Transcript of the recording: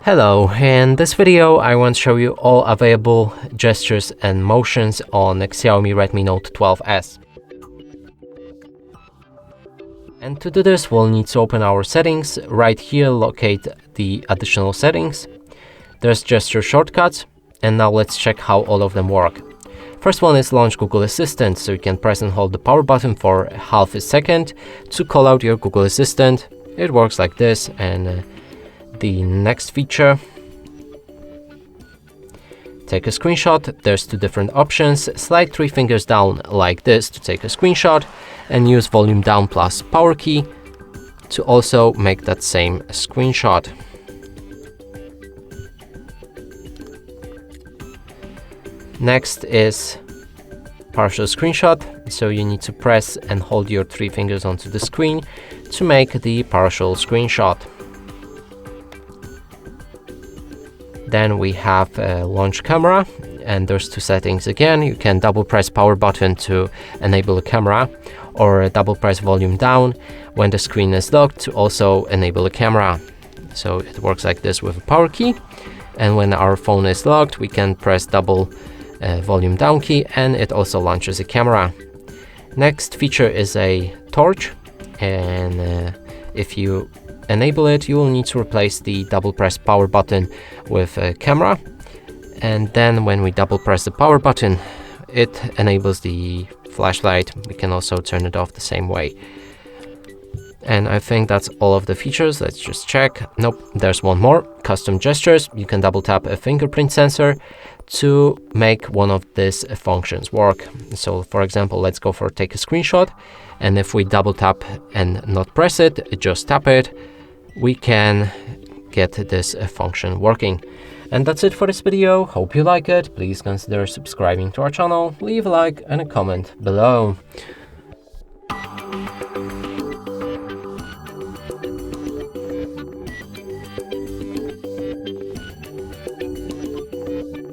Hello, in this video I want to show you all available gestures and motions on Xiaomi Redmi Note 12S. And to do this we'll need to open our settings. Right here locate the additional settings. There's gesture shortcuts, and now let's check how all of them work. First one is launch Google Assistant, so you can press and hold the power button for half a second to call out your Google Assistant. It works like this. And the next feature, take a screenshot. There's two different options. Slide 3 fingers down like this to take a screenshot, and use volume down plus power key to also make that same screenshot. Next is partial screenshot, so you need to press and hold your 3 fingers onto the screen to make the partial screenshot. Then we have launch camera, and there's two settings again. You can double press power button to enable a camera, or double press volume down when the screen is locked to also enable a camera. So it works like this with a power key, and when our phone is locked we can press double volume down key and it also launches a camera. Next feature is a torch, and if you enable it, you will need to replace the double press power button with a camera, and then when we double press the power button it enables the flashlight. We can also turn it off the same way. And I think that's all of the features. Let's just check. Nope, there's one more. Custom gestures. You can double tap a fingerprint sensor to make one of these functions work. So for example, let's go for take a screenshot, and if we double tap and not press it, just tap it, we can get this function working. And that's it for this video. Hope you like it. Please consider subscribing to our channel, leave a like and a comment below.